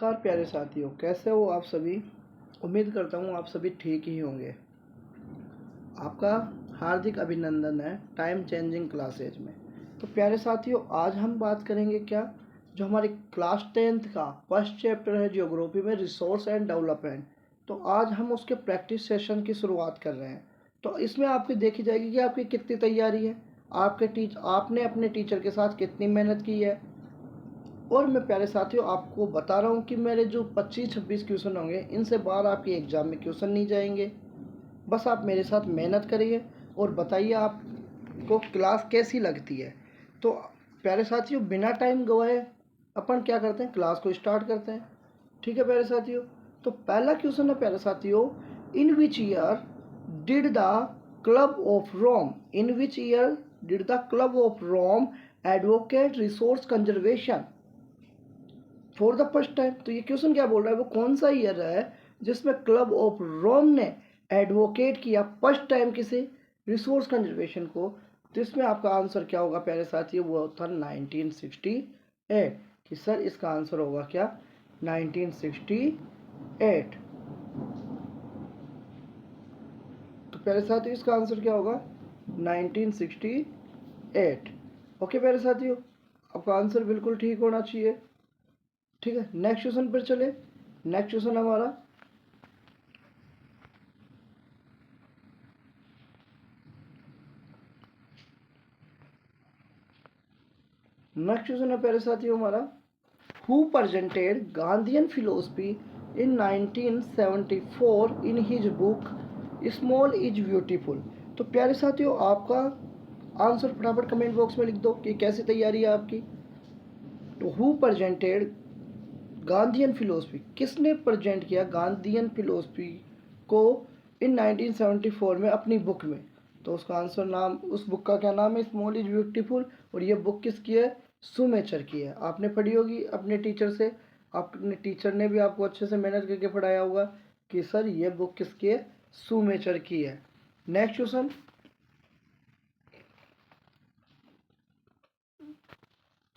नमस्कार प्यारे साथियों, कैसे हो आप सभी। उम्मीद करता हूँ आप सभी ठीक ही होंगे। आपका हार्दिक अभिनंदन है टाइम चेंजिंग क्लासेज में। तो प्यारे साथियों, आज हम बात करेंगे क्या, जो हमारी क्लास 10th का फर्स्ट चैप्टर है जियोग्राफी में, रिसोर्स एंड डेवलपमेंट। तो आज हम उसके प्रैक्टिस सेशन की शुरुआत कर रहे हैं। तो इसमें आपकी देखी जाएगी कि आपकी कितनी तैयारी है, आपने अपने टीचर के साथ कितनी मेहनत की है। और मैं प्यारे साथियों आपको बता रहा हूँ कि मेरे जो 25-26 क्वेश्चन होंगे, इनसे बाहर आपके एग्ज़ाम में क्वेश्चन नहीं जाएंगे। बस आप मेरे साथ मेहनत करिए और बताइए आपको क्लास कैसी लगती है। तो प्यारे साथियों, बिना टाइम गवाए अपन क्या करते हैं, क्लास को स्टार्ट करते हैं। ठीक है प्यारे साथियों। तो पहला क्वेश्चन है प्यारे साथियों, in which year did the club of Rome advocate resource conservation for the first time. तो ये क्वेश्चन क्या बोल रहा है, वो कौन सा ईयर है जिसमें क्लब ऑफ रोम ने एडवोकेट किया फर्स्ट टाइम किसी रिसोर्स कंजर्वेशन को। तो इसमें आपका आंसर क्या होगा प्यारे साथियों, वो था 1968। कि सर इसका आंसर होगा क्या, 1968। तो प्यारे साथियों इसका आंसर क्या होगा, 1968। ओके प्यारे साथियों, आपका आंसर बिल्कुल ठीक होना चाहिए। ठीक है, नेक्स्ट क्वेश्चन पर चले। नेक्स्ट क्वेश्चन हमारा है प्यारे साथियों हमारा, who presented Gandhian philosophy in 1974 in his book small is beautiful. तो प्यारे साथियों आपका आंसर फटाफट कमेंट बॉक्स में लिख दो कि कैसी तैयारी है आपकी। तो हु प्रेजेंटेड गांधीयन फिलोसफी, किसने प्रेजेंट किया गांधीयन फिलोसफी को इन 1974 में अपनी बुक में। तो उसका आंसर, नाम उस बुक का क्या नाम है, स्मॉल इज ब्यूटीफुल। और ये बुक किसकी है, सुमेचर की है। आपने पढ़ी होगी अपने टीचर से, अपने टीचर ने भी आपको अच्छे से मेहनत करके पढ़ाया होगा कि सर ये बुक किसकी है, सुमेचर की है। Next question,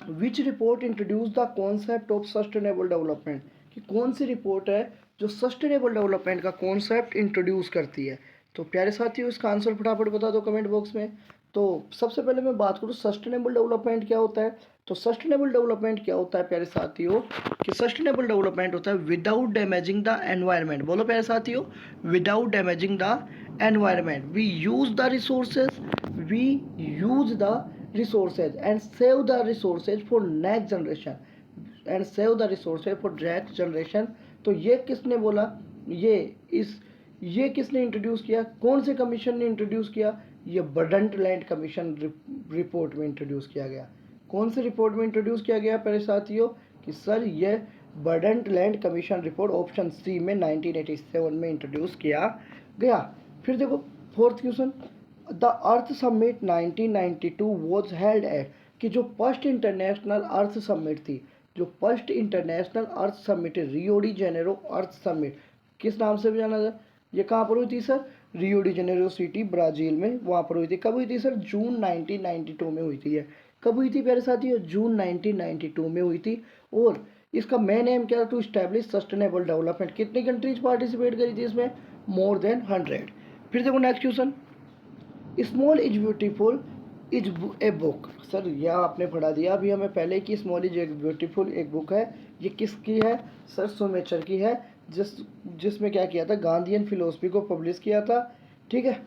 which report introduce the concept of sustainable development. कि कौन सी रिपोर्ट है जो सस्टेनेबल डेवलपमेंट का कॉन्सेप्ट इंट्रोड्यूस करती है। तो प्यारे साथियों इसका आंसर फटाफट बता दो कमेंट बॉक्स में। तो सबसे पहले मैं बात करूँ सस्टेनेबल डेवलपमेंट क्या होता है। तो सस्टेनेबल डेवलपमेंट क्या होता है प्यारे साथियों, कि सस्टेनेबल डेवलपमेंट होता है विदाउट डैमेजिंग द एनवायरनमेंट। बोलो प्यारे साथियों, without damaging the environment we use the resources, we use the resources and save the resources for next generation तो ये किसने बोला, ये किसने इंट्रोड्यूस किया, कौन से कमीशन ने इंट्रोड्यूस किया, ये बर्डंट लैंड कमीशन रिपोर्ट में इंट्रोड्यूस किया गया। कौन से रिपोर्ट में इंट्रोड्यूस किया गया प्यारे साथियों, कि सर ये Brundtland commission report option C में 1987 में इंट्रोड्यूस किया गया। फिर देखो fourth question, the Earth Summit 1992 was held at. कि जो फर्स्ट इंटरनेशनल अर्थ समिट थी, जो फर्स्ट इंटरनेशनल अर्थ समिट है, रियो डी जेनेरो अर्थ समिट, किस नाम से भी जाना जाए, ये कहाँ पर हुई थी sir, Rio de Janeiro city Brazil में, वहाँ पर हुई थी। कब हुई थी सर, जून 1992 में हुई थी। ये कब हुई थी प्यारे साथियों, जून 1992 में हुई थी। और इसका मेन एम क्या था, टू स्टैब्लिश सस्टेनेबल डेवलपमेंट। कितनी कंट्रीज पार्टिसिपेट करी थी इसमें, मोर देन 100। फिर देखो next question, small is beautiful is a book. Sir यह आपने पढ़ा दिया अभी हमें पहले कि स्मॉल इज ब्यूटीफुल एक बुक है। ये किसकी है सर, सुमेचर की है, जिसमें क्या किया था, गांधीयन फिलोसफी को पब्लिश किया था। ठीक है,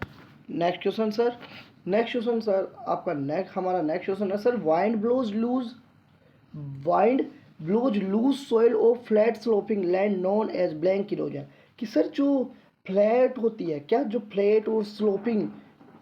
नेक्स्ट क्वेश्चन सर। आपका हमारा नेक्स्ट क्वेश्चन है sir, wind blows loose soil off flat sloping land known as blank erosion. कि सर जो फ्लैट होती है, क्या जो फ्लैट और स्लोपिंग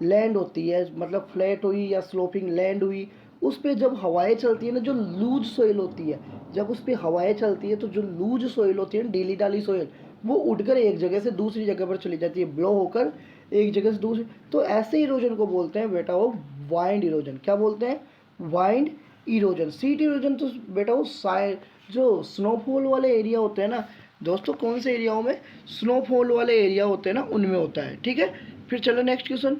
लैंड होती है, मतलब फ्लैट हुई या स्लोपिंग लैंड हुई, उस पर जब हवाएं चलती है ना, जो लूज सोइल होती है, जब उस पर हवाएं चलती है तो जो लूज सोइल होती है, डीली डाली सोइल, वो उठकर एक जगह से दूसरी जगह पर चली जाती है, ब्लो होकर एक जगह से दूसरी। तो ऐसे इरोजन को बोलते हैं बेटा वो वाइंड इरोजन। क्या बोलते हैं, वाइंड इरोजन। सीट इरोजन तो बेटा वो जो स्नोफॉल वाले एरिया होते हैं ना दोस्तों, कौन से एरियाओं में, स्नोफॉल वाले एरिया होते हैं ना, उनमें होता है। ठीक है, फिर चलो next question.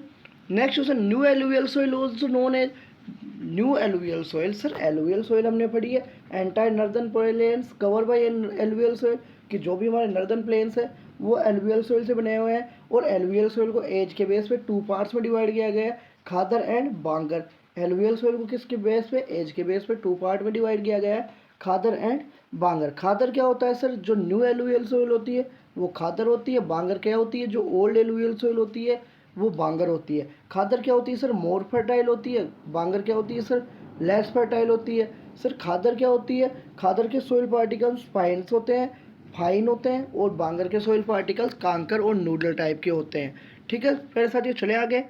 New alluvial soil also known as new alluvial soil, sir alluvial soil हमने पढ़ी है entire northern plains cover by alluvial soil, कि जो भी हमारे नर्दर्न प्लेन्स है वो एलुवियल सॉइल से बने हुए हैं। और एलुवियल सॉइल को एज के बेस पे 2 पार्ट्स में डिवाइड किया गया है, खादर एंड बांगर। एलुवियल सॉइल को किसके बेस पे, एज के बेस पे 2 पार्ट में डिवाइड किया गया है, खादर एंड बांगर। खादर क्या होता है सर, जो न्यू एलुवियल सॉइल होती है वो खादर होती है। बांगर क्या होती है, जो ओल्ड एलुवियल सॉइल होती है वो बांगर होती है। खादर क्या होती है सर, मोर फर्टाइल होती है। बांगर क्या होती है सर, लेस फर्टाइल होती है। सर खादर क्या होती है, खादर के सोइल पार्टिकल्स फाइन्स होते हैं, फाइन होते हैं, और बांगर के सोइल पार्टिकल्स कांकर और नूडल टाइप के होते हैं। ठीक है मेरे साथ, ये चले आगे।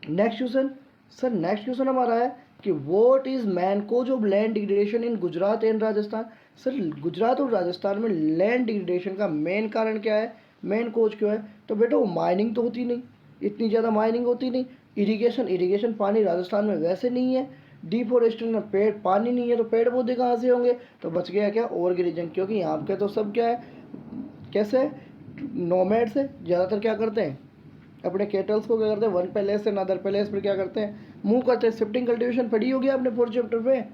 Next question, sir next question हमारा है कि what is main cause of land degradation in Gujarat and Rajasthan. Sir Gujarat और राजस्थान में लैंड डिग्रेडेशन का मेन कारण क्या है, मेन कोज क्यों है। तो बेटा वो माइनिंग तो होती नहीं, इतनी ज़्यादा माइनिंग होती नहीं। इरिगेशन पानी राजस्थान में वैसे नहीं है। डिफोरेस्टेशन में पेड़ पानी नहीं है तो पेड़ पौधे कहाँ से होंगे। तो बच गया क्या, ओवरग्रीजन, क्योंकि यहाँ पे तो सब क्या है, कैसे नोमैड्स है, ज़्यादातर क्या करते हैं अपने केटल्स को क्या करते हैं, वन पैलेस से अनदर पैलेस पर क्या करते हैं, मूव करते हैं। शिफ्टिंग कल्टीवेशन पढ़ी होगी आपने 4th चैप्टर में।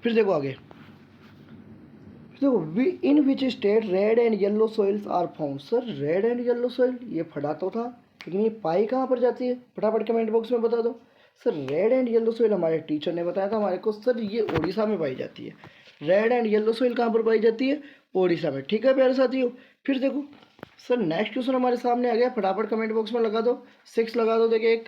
फिर देखो आगे, देखो in which state red and yellow soils are found. Sir red and yellow soil ये पढ़ा तो था, लेकिन ये पाई कहाँ पर जाती है, फटाफट कमेंट बॉक्स में बता दो। Sir red and yellow soil हमारे टीचर ने बताया था हमारे को, सर ये उड़ीसा में पाई जाती है। रेड एंड येलो सॉइल कहाँ पर पाई जाती है, उड़ीसा में। ठीक है प्यारे साथियों, फिर देखो सर नेक्स्ट क्वेश्चन हमारे सामने आ गया, फटाफट कमेंट बॉक्स में लगा दो, 6 लगा दो। देखिए एक,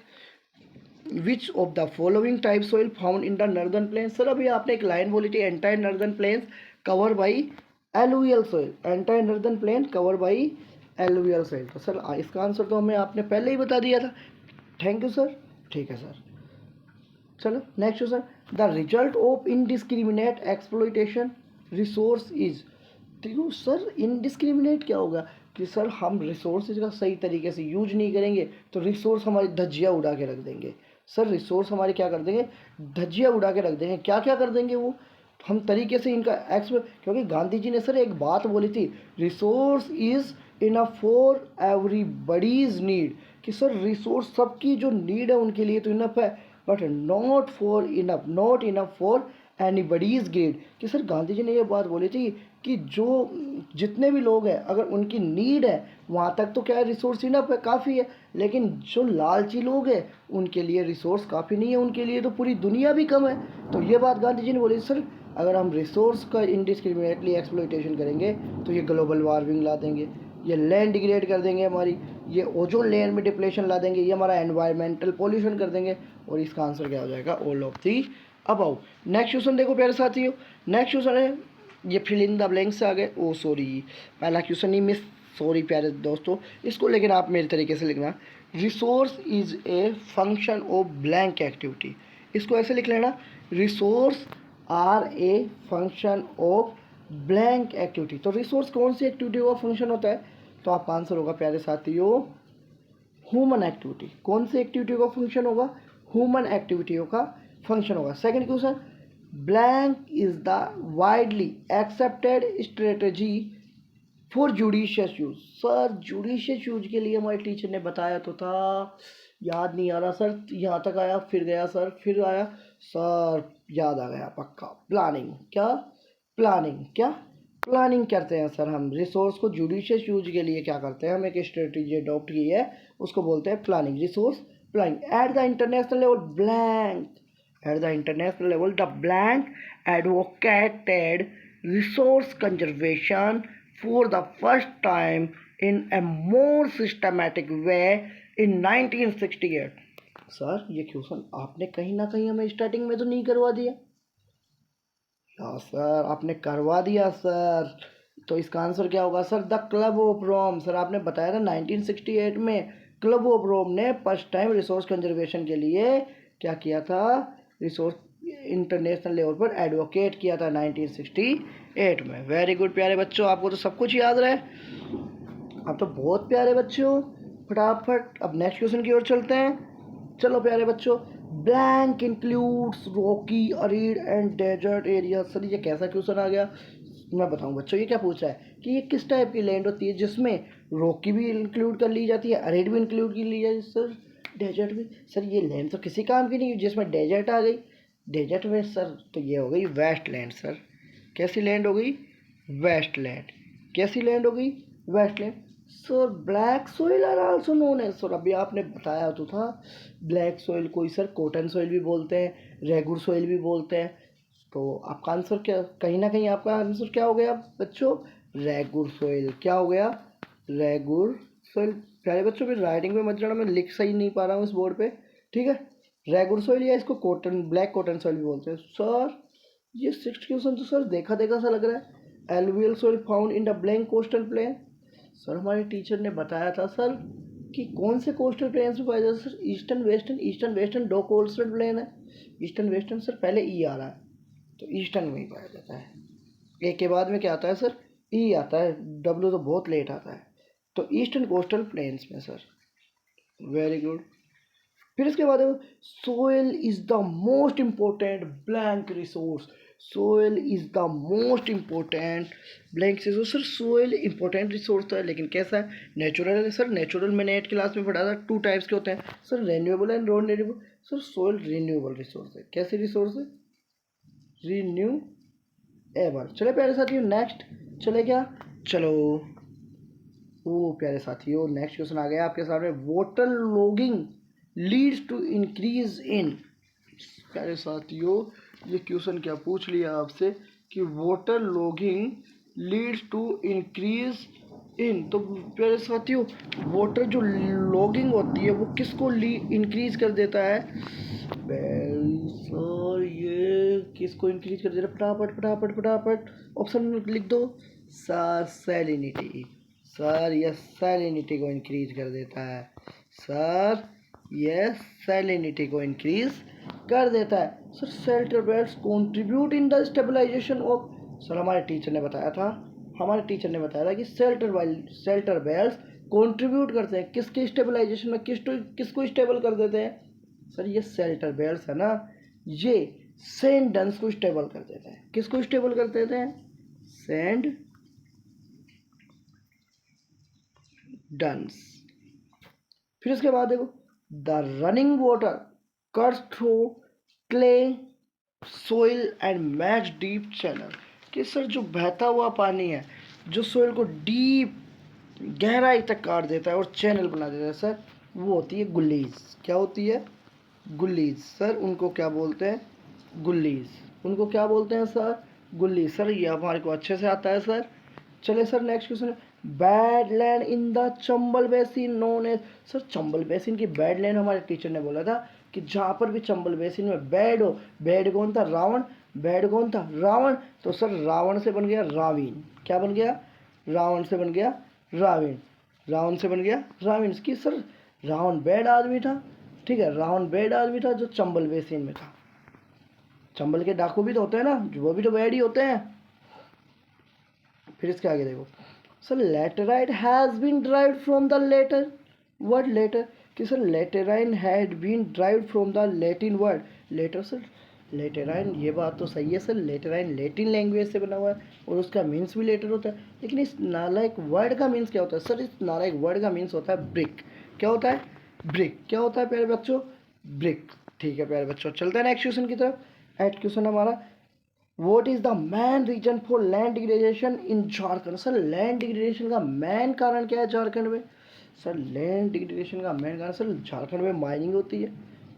which of the following type soil found in the northern plains. Sir अभी आपने एक लाइन बोली थी, entire northern plains cover by alluvial soil, entire northern plain cover by alluvial soil. तो सर इसका आंसर तो हमें आपने पहले ही बता दिया था। Thank you sir. ठीक है सर, चलो next question, the result of indiscriminate exploitation resource is. देखो सर इनडिस्क्रिमिनेट क्या होगा, कि सर हम रिसोर्सेज का सही तरीके से यूज नहीं करेंगे तो रिसोर्स हमारी धज्जियाँ उड़ा के रख देंगे। सर रिसोर्स हमारे क्या कर देंगे, धज्जियाँ उड़ा के रख देंगे। क्या क्या कर देंगे वो, हम तरीके से इनका क्योंकि गांधी जी ने सर एक बात बोली थी, resource is enough for everybody's need, कि सर रिसोर्स सबकी जो नीड है उनके लिए तो इनफ है, but not enough for anybody's grade. कि सर गांधी जी ने ये बात बोली थी कि जो जितने भी लोग हैं अगर उनकी नीड है वहाँ तक तो क्या है, रिसोर्स इनफ है, काफ़ी है, लेकिन जो लालची लोग हैं उनके लिए रिसोर्स काफ़ी नहीं है, उनके लिए तो पूरी दुनिया भी कम है। तो ये बात गांधी जी ने बोली। सर अगर हम रिसोर्स का इनडिस्क्रिमिनेटली एक्सप्लॉइटेशन करेंगे तो ये ग्लोबल वार्मिंग ला देंगे, ये लैंड डिग्रेड कर देंगे हमारी, ये ओजोन लेयर में डिप्लेशन ला देंगे, ये हमारा एनवायरमेंटल पॉल्यूशन कर देंगे। और इसका आंसर क्या हो जाएगा, all of the above. Next question देखो प्यारे साथियों, नेक्स्ट क्वेश्चन है, ये फिल इन द ब्लैंक से आ गए। ओ सॉरी, पहला क्वेश्चन ही मिस, सॉरी प्यारे दोस्तों, इसको लेकिन आप मेरे तरीके से लिखना, resource is a function of blank activity. इसको ऐसे लिख लेना, resource are a function of blank activity. तो रिसोर्स कौन सी एक्टिविटी का फंक्शन होता है, तो आपका आंसर होगा प्यारे साथियों ह्यूमन एक्टिविटी। कौन सी एक्टिविटी का फंक्शन होगा, ह्यूमन एक्टिविटियों का फंक्शन होगा। Second question, blank is the widely accepted strategy for judicious use. Sir judicious use के लिए हमारे टीचर ने बताया तो था, याद नहीं आ रहा सर, यहाँ तक आया फिर गया सर, फिर आया सर, याद आ गया पक्का, प्लानिंग। क्या प्लानिंग, क्या प्लानिंग करते हैं सर हम, रिसोर्स को जुडिशियस यूज के लिए क्या करते हैं, हम एक स्ट्रेटजी अडॉप्ट की है उसको बोलते हैं planning, resource planning. At the international level blank, at the international level the blank advocated resource conservation for the first time in a more systematic way in 1968। Sir ये क्वेश्चन आपने कहीं ना कहीं हमें स्टार्टिंग में तो नहीं करवा दिया, या सर आपने करवा दिया सर। तो इसका आंसर क्या होगा sir, the club of Rome. Sir आपने बताया था 1968 में क्लब ऑफ रोम ने फर्स्ट टाइम रिसोर्स कंजर्वेशन के लिए क्या किया था, रिसोर्स इंटरनेशनल लेवल पर एडवोकेट किया था 1968 में। वेरी गुड प्यारे बच्चों, आपको तो सब कुछ याद रहे, आप तो बहुत प्यारे बच्चों। फटाफट अब नेक्स्ट क्वेश्चन की ओर चलते हैं। चलो प्यारे बच्चों, blank includes rocky arid and desert area. Sir ये कैसा क्वेश्चन आ गया, मैं बताऊं बच्चों, ये क्या पूछा है कि ये किस टाइप की लैंड होती है जिसमें रॉकी भी इंक्लूड कर ली जाती है, अरीड भी इंक्लूड कर ली जाती है। सर डेजर्ट में सर ये लैंड तो किसी काम की नहीं, जिसमें डेजर्ट आ गई, डेजर्ट में सर तो ये हो गई वेस्ट लैंड सर। कैसी लैंड हो गई? Waste land. कैसी लैंड हो गई? Waste land. Sir black soil are also known as, sir अभी आपने बताया तो था ब्लैक सोइल कोई सर कॉटन सोइल भी बोलते हैं, रेगुर सोइल भी बोलते हैं। तो आपका आंसर क्या, कहीं ना कहीं आपका आंसर क्या हो गया बच्चों? रेगुर सोइल। क्या हो गया? रेगुर सोइल। प्यारे बच्चों भी राइटिंग में मत जाना, मैं लिख सही नहीं पा रहा हूँ इस बोर्ड पे, ठीक है। रेगुर सोइल या इसको कॉटन, ब्लैक कॉटन सोइल भी बोलते हैं सर। ये 6th क्वेश्चन तो सर देखा देखा सा लग रहा है। Alluvial soil found in the blank coastal plain. Sir हमारे टीचर ने बताया था सर कि कौन से कोस्टल प्लेन्स में पाया जाता है sir? Eastern western, eastern western दो कोस्टल प्लेन है। ईस्टर्न वेस्टर्न सर पहले ई आ रहा है, तो ईस्टर्न में ही पाया जाता है। ए के बाद में क्या आता है सर? ई आता है। डब्ल्यू तो बहुत लेट आता है, तो ईस्टर्न कोस्टल प्लेन्स में सर। Very good. फिर इसके बाद soil is the most important blank resource. Soil is the most important blank resource. Sir soil important resource तो है, लेकिन कैसा है? नेचुरल है सर। नेचुरल मैंने 8th क्लास में पढ़ा था, 2 टाइप्स के होते हैं sir, renewable and non renewable. Sir soil renewable resource है। कैसी रिसोर्स है? रिन्यूएबल। चले प्यारे साथियों नेक्स्ट, चले क्या? चलो ओ प्यारे साथियों नेक्स्ट क्वेश्चन आ गया आपके सामने। Water logging leads to increase in. प्यारे साथियों ये क्वेश्चन क्या पूछ लिया आपसे कि water logging leads to increase in. तो प्यारे साथियों वाटर जो लॉगिंग होती है वो किसको इंक्रीज कर देता है? सर ये किसको इंक्रीज कर देता है? फटाफट फटाफट फटाफट ऑप्शन लिख दो सर। सैलिनिटी। सर ये सैलिनिटी को इंक्रीज कर देता है सर। ये सैलिनिटी को इंक्रीज कर देता है sir. Shelter belts contribute in the stabilisation of. Sir हमारे टीचर ने बताया था, हमारे टीचर ने बताया था कि शेल्टर बेल्ट्स कंट्रीब्यूट करते हैं किसके स्टेबलाइजेशन में, किसको स्टेबल कर देते हैं? सर ये शेल्टर बेल्ट्स है ना, ये सैंड डंस को स्टेबल कर देते हैं। किसको स्टेबल कर देते हैं? सैंड डंस। फिर इसके बाद देखो the running water cuts through clay soil and match deep channel. कि सर जो बहता हुआ पानी है जो सोइल को डीप गहराई तक काट देता है और चैनल बना देता है सर, वो होती है गुल्लीज। क्या होती है? गुल्लीज। सर उनको क्या बोलते हैं? गुल्लीज। उनको क्या बोलते हैं सर? गुल्लीज। सर ये हमारे को अच्छे से आता है सर। चले सर नेक्स्ट क्वेश्चन है bad land in the Chambal basin known as. Sir Chambal basin की बैड लैंड हमारे टीचर ने बोला था कि जहाँ पर भी चंबल बेसिन में बैड हो, बैड कौन था? रावण। बैड कौन था? रावण। तो सर रावण से बन गया रावीन। क्या बन गया? रावण से बन गया रावीन। रावण से बन गया रावीन। की सर रावण बैड आदमी था, ठीक है, रावण बैड आदमी था जो चंबल बेसिन में था। चंबल के डाकू भी तो होते हैं ना, वो भी तो बैड ही होते हैं। फिर इसके आगे देखो sir laterite has been derived from the later word later. कि sir laterite had been derived from the Latin word later. Sir laterite, ये बात तो सही है सर, लेटेराइन लैटिन लैंग्वेज से बना हुआ है और उसका मीन्स भी लेटर होता है। लेकिन इस नालायक वर्ड का मीन्स क्या होता है? सर इस नालायक वर्ड का मीन्स होता है ब्रिक। क्या होता है? ब्रिक। क्या होता है प्यारे बच्चों? ब्रिक। ठीक है प्यारे बच्चों, चलते हैं नेक्स्ट क्वेश्चन की तरफ। एट क्वेश्चन हमारा What is the main reason for land degradation in Jharkhand? Sir land degradation का मेन कारण क्या है झारखंड में? सर लैंड डिग्रेडेशन का मेन कारण सर झारखंड में माइनिंग होती है।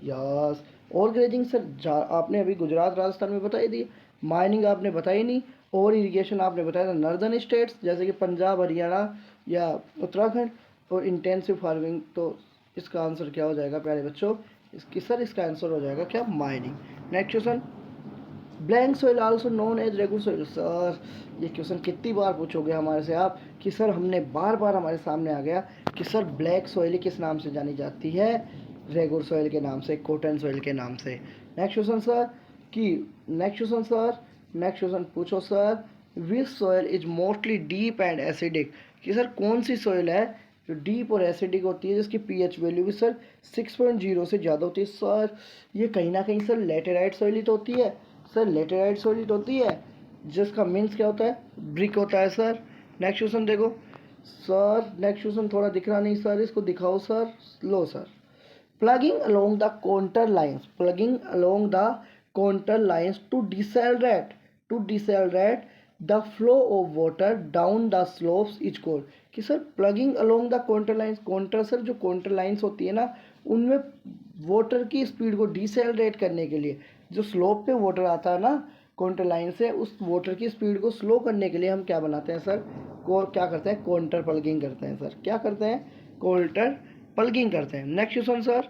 यस। और ग्रेजिंग सर आपने अभी गुजरात राजस्थान में बताई दी, माइनिंग आपने बताई नहीं। और इरिगेशन आपने बताया था नॉर्दर्न स्टेट्स जैसे कि पंजाब हरियाणा या उत्तराखंड। और इंटेंसिव फार्मिंग, तो इसका आंसर क्या हो जाएगा प्यारे बच्चों? इसका आंसर हो जाएगा क्या? Mining. Next question black soil also known as regular soil. Sir ये क्वेश्चन कितनी बार पूछोगे हमारे से आप कि सर हमने बार बार हमारे सामने आ गया कि सर ब्लैक सोइल किस नाम से जानी जाती है? रेगुलर सोइल के नाम से, कॉटन सोइल के नाम से। नेक्स्ट क्वेश्चन सर कि नेक्स्ट क्वेश्चन पूछो sir which soil is mostly deep and acidic. कि सर कौन सी सोइल है जो डीप और एसिडिक होती है जिसकी पीएच वैल्यू भी सर 6.0 से ज़्यादा होती है? सर ये कहीं ना कहीं सर लेटेराइट सोइल ही तो होती है। सर लेटेराइट सोइल होती है जिसका मीन्स क्या होता है? ब्रिक होता है सर। नेक्स्ट क्वेश्चन देखो सर, नेक्स्ट क्वेश्चन थोड़ा दिख रहा नहीं सर, इसको दिखाओ sir. Low sir plugging along the contour lines to decelerate the flow of water down the slopes is called। कि sir ploughing along the contour lines, contour sir जो contour lines होती है ना उनमें वाटर की speed को decelerate करने के लिए, जो स्लोप पे वाटर आता है ना कॉन्टर लाइन से, उस वाटर की स्पीड को स्लो करने के लिए हम क्या बनाते हैं सर, को क्या करते हैं, कॉन्टर प्लगिंग करते हैं सर। क्या करते हैं, कॉन्टर प्लगिंग करते हैं। Next question sir,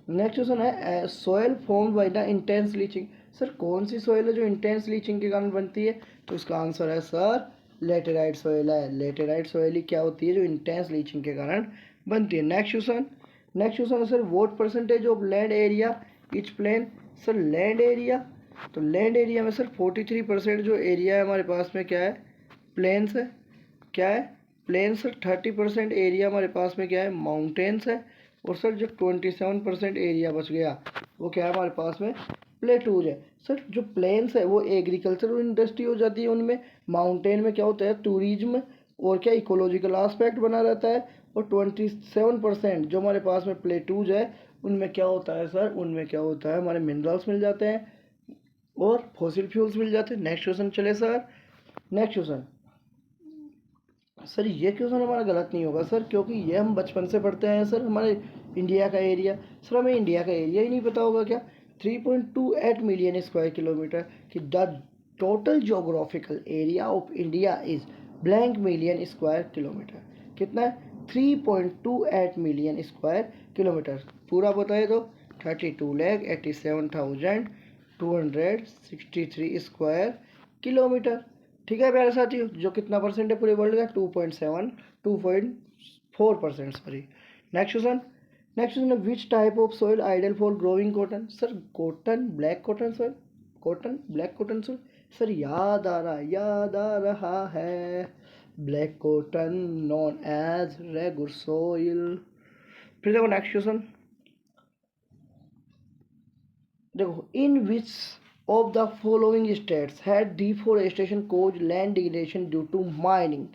next question है soil form by the intense leaching. Sir कौन सी सोयल है जो इंटेंस लीचिंग के कारण बनती है, तो इसका आंसर है सर लेटेराइट सोयल है। लेटेराइट सोयल ही क्या होती है जो इंटेंस लीचिंग के कारण बनती है। नेक्स्ट क्वेश्चन, नेक्स्ट क्वेश्चन है sir what percentage of land area is plain. Sir land area, तो लैंड एरिया में सर 43% जो एरिया है हमारे पास में क्या है, प्लेन्स है। क्या है, प्लेन्स। सर 30% एरिया हमारे पास में क्या है, माउंटेन्स है। और सर जो 27% एरिया बच गया वो क्या है हमारे पास में, प्लेटूज है। सर जो प्लेन्स है वो एग्रीकल्चर इंडस्ट्री हो जाती है उनमें, माउंटेन में क्या होता है, टूरिज्म और क्या इकोलॉजिकल आस्पेक्ट बना रहता है। और 27% जो हमारे पास में प्लेटूज है उनमें क्या होता है सर, उनमें क्या होता है, हमारे मिनरल्स मिल जाते हैं और फॉसिल फ्यूल्स मिल जाते हैं। नेक्स्ट क्वेश्चन चले सर, नेक्स्ट क्वेश्चन। सर ये क्वेश्चन हमारा गलत नहीं होगा सर, क्योंकि ये हम बचपन से पढ़ते हैं सर, हमारे इंडिया का एरिया। सर हमें इंडिया का एरिया ही नहीं पता होगा क्या, 3.28 मिलियन स्क्वायर किलोमीटर। कि the total geographical area of India is blank million square kilometre. कितना है, 3.28 मिलियन स्क्वायर किलोमीटर। पूरा बताए तो 32,87,263 स्क्वायर किलोमीटर। ठीक है प्यारे साथियों, जो कितना परसेंट है पूरे वर्ल्ड का, 2.4% sorry. Next question, next question है which type of soil ideal for growing cotton. Sir cotton, black cotton soil, cotton black cotton soil. Sir याद आ रहा है, black cotton known as regular soil. फिर देखो नेक्स्ट क्वेश्चन, देखो in which of the following states had deforestation cause land degradation due to mining.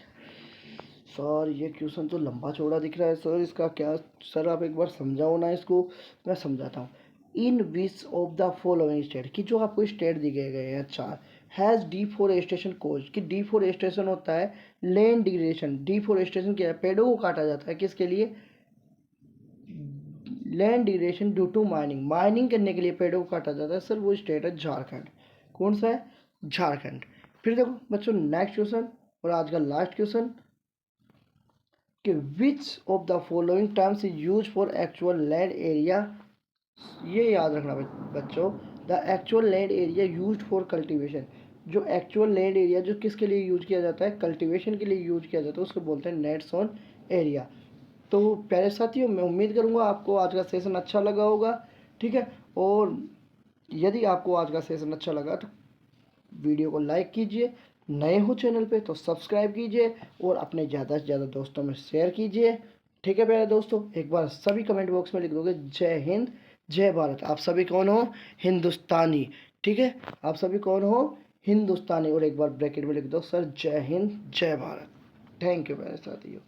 Sir ये question तो लंबा चौड़ा दिख रहा है सर, इसका क्या, सर आप एक बार समझाओ ना इसको। मैं समझाता हूँ। In which of the following state, की जो आपको स्टेट दिए गए हैं चार, हैज़ डिफॉरेस्टेशन कॉज, कि डिफॉरेस्टेशन होता है लैंड डिग्रेडेशन। डिफॉरेस्टेशन क्या है, पेड़ों को काटा जाता है किसके लिए, land degradation due to mining, mining करने के लिए पेड़ों को काटा जाता है सर, वो स्टेट है झारखंड। कौन सा है, झारखंड। फिर देखो बच्चों नेक्स्ट क्वेश्चन और आज का लास्ट क्वेश्चन, कि विच of the following terms is use for actual land area. ये याद रखना बच्चों, the actual land area use for cultivation. जो एक्चुअल लैंड एरिया जो किसके लिए यूज किया जाता है, कल्टिवेशन के लिए यूज किया जाता है, उसको बोलते हैं नेट सोन एरिया। तो प्यारे साथियों मैं उम्मीद करूँगा आपको आज का सेशन अच्छा लगा होगा। ठीक है, और यदि आपको आज का सेशन अच्छा लगा तो वीडियो को लाइक कीजिए, नए हो चैनल पे तो सब्सक्राइब कीजिए और अपने ज़्यादा से ज़्यादा दोस्तों में शेयर कीजिए। ठीक है प्यारे दोस्तों, एक बार सभी कमेंट बॉक्स में लिख दोगे जय हिंद जय भारत। आप सभी कौन हो, हिंदुस्तानी। ठीक है, आप सभी कौन हो, हिंदुस्तानी। और एक बार ब्रैकेट में लिख दो सर जय हिंद जय भारत। थैंक यू प्यारे साथियों।